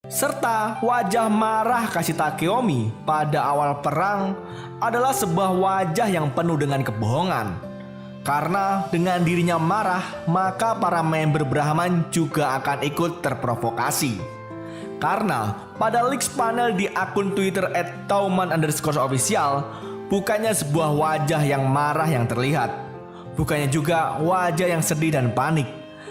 serta wajah marah Kasi Takeomi pada awal perang adalah sebuah wajah yang penuh dengan kebohongan. Karena dengan dirinya marah, maka para member Brahman juga akan ikut terprovokasi. Karena pada leaks panel di akun Twitter @tauman_official bukannya sebuah wajah yang marah yang terlihat, bukannya juga wajah yang sedih dan panik.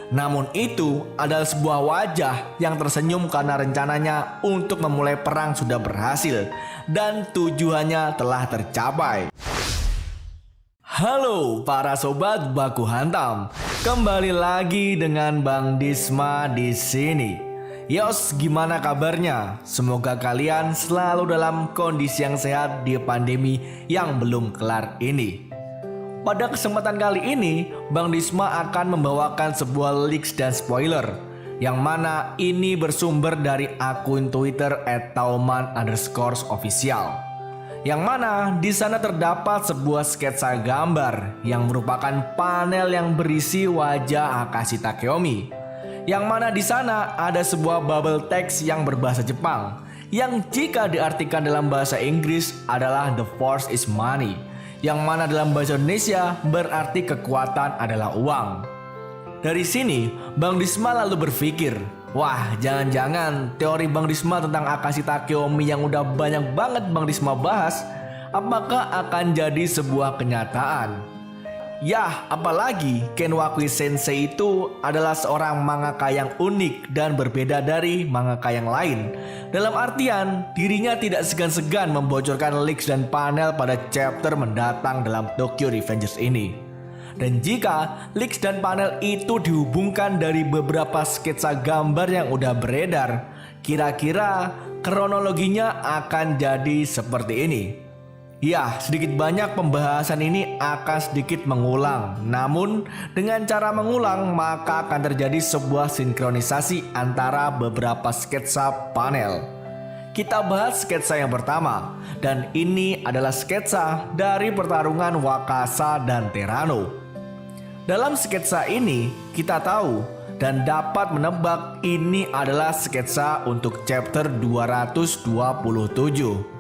Namun itu adalah sebuah wajah yang tersenyum karena rencananya untuk memulai perang sudah berhasil dan tujuannya telah tercapai. Halo para sobat baku hantam, kembali lagi dengan Bang Disma di sini. Yos, gimana kabarnya? Semoga kalian selalu dalam kondisi yang sehat di pandemi yang belum kelar ini. Pada kesempatan kali ini, Bang Disma akan membawakan sebuah leaks dan spoiler, yang mana ini bersumber dari akun Twitter @tauman_official. Yang mana di sana terdapat sebuah sketsa gambar yang merupakan panel yang berisi wajah Akashi Takeomi. Yang mana di sana ada sebuah bubble text yang berbahasa Jepang, yang jika diartikan dalam bahasa Inggris adalah "The force is money", yang mana dalam bahasa Indonesia berarti kekuatan adalah uang. Dari sini, Bang Disma lalu berpikir, wah, jangan-jangan teori Bang Disma tentang Akashi Takeomi yang udah banyak banget Bang Disma bahas, apakah akan jadi sebuah kenyataan? Yah, apalagi Ken Wakui Sensei itu adalah seorang mangaka yang unik dan berbeda dari mangaka yang lain. Dalam artian, dirinya tidak segan-segan membocorkan leaks dan panel pada chapter mendatang dalam Tokyo Revengers ini. Dan jika leaks dan panel itu dihubungkan dari beberapa sketsa gambar yang udah beredar, kira-kira kronologinya akan jadi seperti ini. Ya, sedikit banyak pembahasan ini akan sedikit mengulang. Namun, dengan cara mengulang maka akan terjadi sebuah sinkronisasi antara beberapa sketsa panel. Kita bahas sketsa yang pertama, dan ini adalah sketsa dari pertarungan Wakasa dan Terano. Dalam sketsa ini, kita tahu dan dapat menebak ini adalah sketsa untuk chapter 227.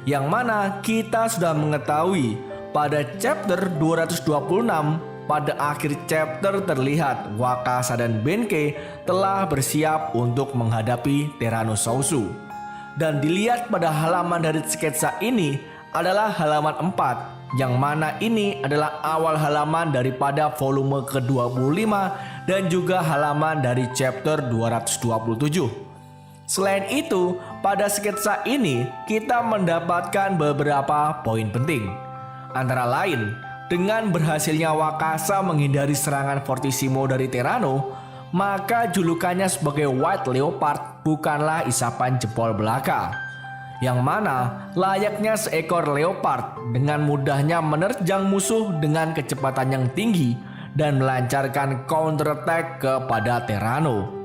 Yang mana kita sudah mengetahui pada chapter 226, pada akhir chapter terlihat Wakasa dan Benkei telah bersiap untuk menghadapi Tyrannosaurus. Dan dilihat pada halaman dari sketsa ini adalah halaman 4, yang mana ini adalah awal halaman daripada volume ke-25 dan juga halaman dari chapter 227. Selain itu, pada sketsa ini kita mendapatkan beberapa poin penting. Antara lain, dengan berhasilnya Wakasa menghindari serangan Fortissimo dari Tyranno, maka julukannya sebagai White Leopard bukanlah isapan jempol belaka. Yang mana layaknya seekor leopard dengan mudahnya menerjang musuh dengan kecepatan yang tinggi dan melancarkan counter attack kepada Tyranno.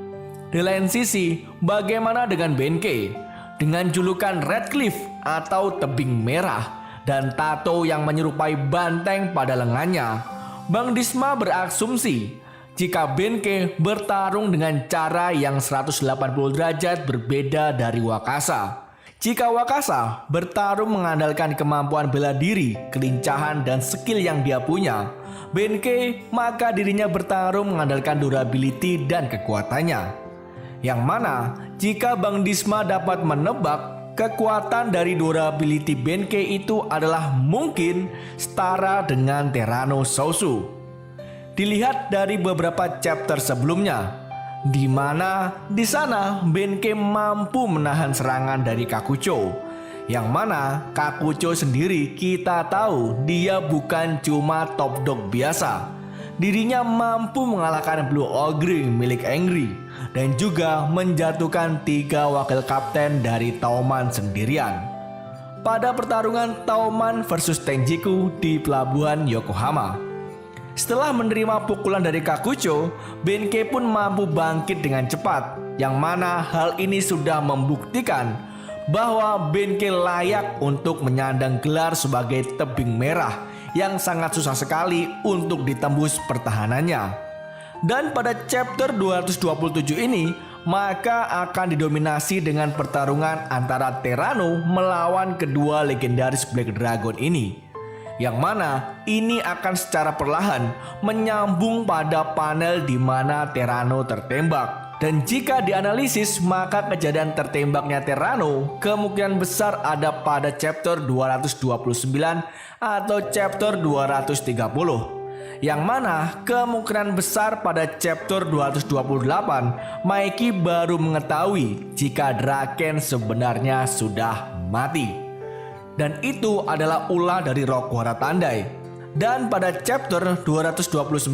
Di lain sisi, bagaimana dengan Benkei? Dengan julukan Red Cliff atau tebing merah dan tato yang menyerupai banteng pada lengannya, Bang Disma berasumsi jika Benkei bertarung dengan cara yang 180 derajat berbeda dari Wakasa. Jika Wakasa bertarung mengandalkan kemampuan bela diri, kelincahan, dan skill yang dia punya, Benkei maka dirinya bertarung mengandalkan durability dan kekuatannya. Yang mana jika Bang Disma dapat menebak, kekuatan dari durability Benkei itu adalah mungkin setara dengan Tyrannosaurus. Dilihat dari beberapa chapter sebelumnya, di mana di sana Benkei mampu menahan serangan dari Kakucho. Yang mana Kakucho sendiri kita tahu dia bukan cuma top dog biasa. Dirinya mampu mengalahkan Blue Ogre milik Angry dan juga menjatuhkan 3 wakil kapten dari Tauman sendirian pada pertarungan Tauman versus Tenjiku di pelabuhan Yokohama. Setelah menerima pukulan dari Kakucho, Benkei pun mampu bangkit dengan cepat, yang mana hal ini sudah membuktikan bahwa Benkei layak untuk menyandang gelar sebagai tebing merah yang sangat susah sekali untuk ditembus pertahanannya. Dan pada chapter 227 ini, maka akan didominasi dengan pertarungan antara Terrano melawan kedua legendaris Black Dragon ini. Yang mana ini akan secara perlahan menyambung pada panel di mana Terrano tertembak. Dan jika dianalisis, maka kejadian tertembaknya Terrano kemungkinan besar ada pada chapter 229 atau chapter 230. Yang mana kemungkinan besar pada chapter 228 Mikey baru mengetahui jika Draken sebenarnya sudah mati. Dan itu adalah ulah dari Rockwara Tandai. Dan pada chapter 229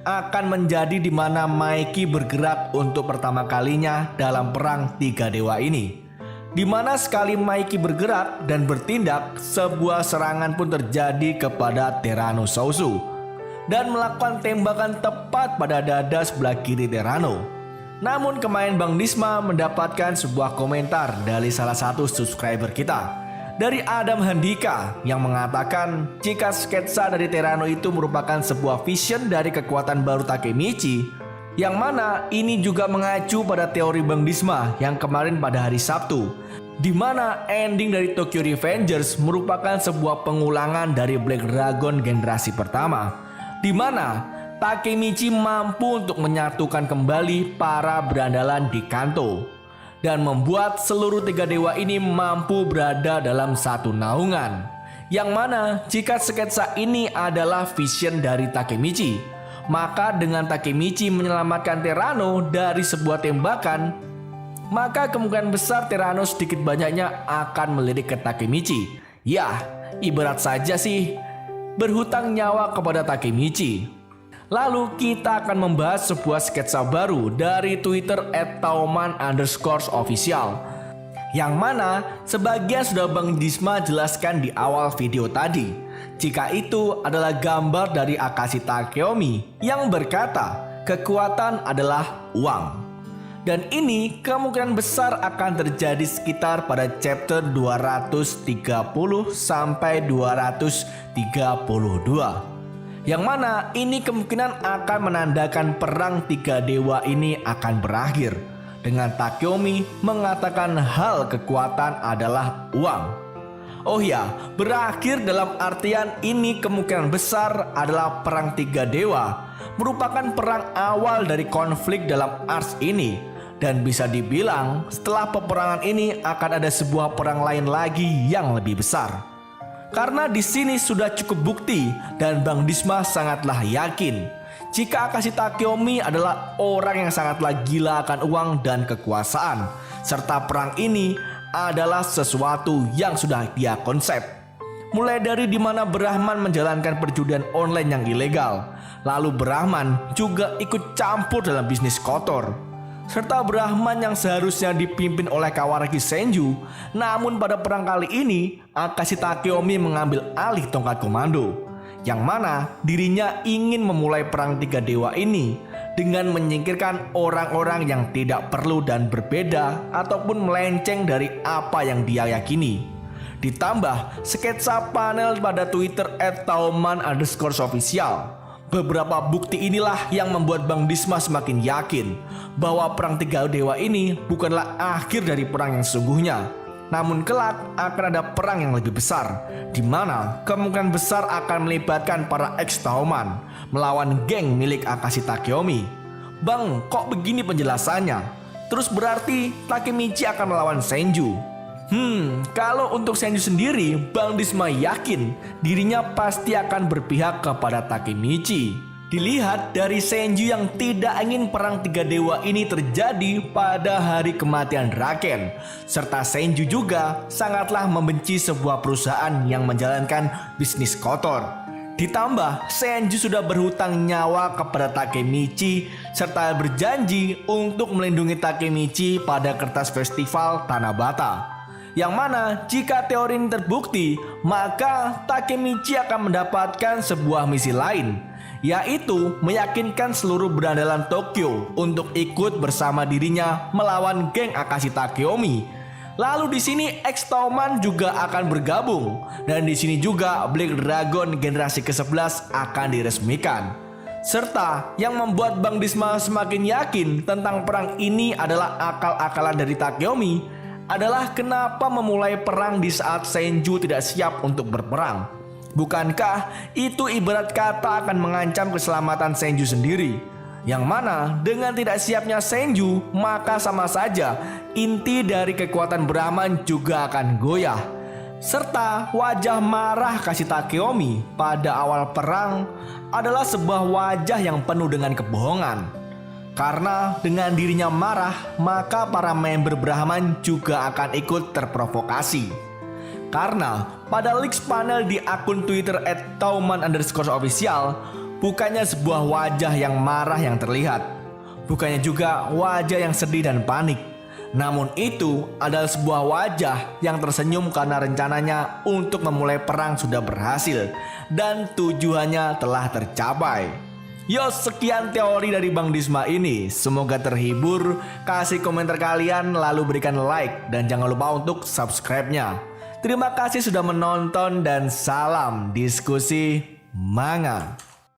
akan menjadi di mana Mikey bergerak untuk pertama kalinya dalam perang tiga dewa ini. Di mana sekali Mikey bergerak dan bertindak, sebuah serangan pun terjadi kepada Terrano Sausu dan melakukan tembakan tepat pada dada sebelah kiri Terrano. Namun kemarin Bang Disma mendapatkan sebuah komentar dari salah satu subscriber kita, dari Adam Handika, yang mengatakan jika sketsa dari Terrano itu merupakan sebuah vision dari kekuatan baru Takemichi, yang mana ini juga mengacu pada teori Bang Disma yang kemarin pada hari Sabtu, di mana ending dari Tokyo Revengers merupakan sebuah pengulangan dari Black Dragon generasi pertama, di mana Takemichi mampu untuk menyatukan kembali para berandalan di Kanto dan membuat seluruh tiga dewa ini mampu berada dalam satu naungan. Yang mana jika sketsa ini adalah vision dari Takemichi, maka dengan Takemichi menyelamatkan Terrano dari sebuah tembakan, maka kemungkinan besar Terrano sedikit banyaknya akan melirik ke Takemichi. Ya, ibarat saja sih berhutang nyawa kepada Takemichi. Lalu kita akan membahas sebuah sketsa baru dari Twitter @tauman_official, yang mana sebagian sudah Bang Disma jelaskan di awal video tadi, jika itu adalah gambar dari Akashi Takeomi yang berkata kekuatan adalah uang. Dan ini kemungkinan besar akan terjadi sekitar pada chapter 230 sampai 232. Yang mana ini kemungkinan akan menandakan perang tiga dewa ini akan berakhir dengan Takeomi mengatakan hal kekuatan adalah uang. Oh ya, berakhir dalam artian ini kemungkinan besar adalah perang tiga dewa, merupakan perang awal dari konflik dalam arcs ini. Dan bisa dibilang setelah peperangan ini akan ada sebuah perang lain lagi yang lebih besar. Karena di sini sudah cukup bukti dan Bang Disma sangatlah yakin jika Akashi Takeomi adalah orang yang sangatlah gila akan uang dan kekuasaan, serta perang ini adalah sesuatu yang sudah dia konsep. Mulai dari dimana Brahman menjalankan perjudian online yang ilegal, lalu Brahman juga ikut campur dalam bisnis kotor, serta Brahman yang seharusnya dipimpin oleh Kawaragi Senju. Namun pada perang kali ini Akashi Takeomi mengambil alih tongkat komando, yang mana dirinya ingin memulai perang tiga dewa ini dengan menyingkirkan orang-orang yang tidak perlu dan berbeda ataupun melenceng dari apa yang dia yakini. Ditambah sketsa panel pada Twitter @tauman_official. Beberapa bukti inilah yang membuat Bang Disma semakin yakin bahwa perang tiga dewa ini bukanlah akhir dari perang yang sesungguhnya, namun kelak akan ada perang yang lebih besar, di mana kemungkinan besar akan melibatkan para ex-Tauman melawan geng milik Akashi Takeomi. Bang, kok begini penjelasannya? Terus berarti Takemichi akan melawan Senju? Kalau untuk Senju sendiri, Bang Disma yakin dirinya pasti akan berpihak kepada Takemichi. Dilihat dari Senju yang tidak ingin perang tiga dewa ini terjadi pada hari kematian Draken, serta Senju juga sangatlah membenci sebuah perusahaan yang menjalankan bisnis kotor. Ditambah Senju sudah berhutang nyawa kepada Takemichi serta berjanji untuk melindungi Takemichi pada kertas festival Tanabata. Yang mana jika teori ini terbukti, maka Takemichi akan mendapatkan sebuah misi lain, yaitu meyakinkan seluruh berandalan Tokyo untuk ikut bersama dirinya melawan geng Akashi Takeomi. Lalu di sini ex-Tauman juga akan bergabung, dan di sini juga Black Dragon generasi ke-11 akan diresmikan. Serta yang membuat Bang Disma semakin yakin tentang perang ini adalah akal-akalan dari Takeomi adalah kenapa memulai perang di saat Senju tidak siap untuk berperang. Bukankah itu ibarat kata akan mengancam keselamatan Senju sendiri? Yang mana dengan tidak siapnya Senju, maka sama saja inti dari kekuatan Brahman juga akan goyah. Serta wajah marah kasih Takeomi pada awal perang adalah sebuah wajah yang penuh dengan kebohongan. Karena dengan dirinya marah, maka para member Brahman juga akan ikut terprovokasi. Karena pada leaks panel di akun Twitter @tauman_official, bukannya sebuah wajah yang marah yang terlihat, bukannya juga wajah yang sedih dan panik. Namun itu adalah sebuah wajah yang tersenyum karena rencananya untuk memulai perang sudah berhasil dan tujuannya telah tercapai. Yo, sekian teori dari Bang Disma ini. Semoga terhibur. Kasih komentar kalian, lalu berikan like dan jangan lupa untuk subscribe-nya. Terima kasih sudah menonton dan salam diskusi manga.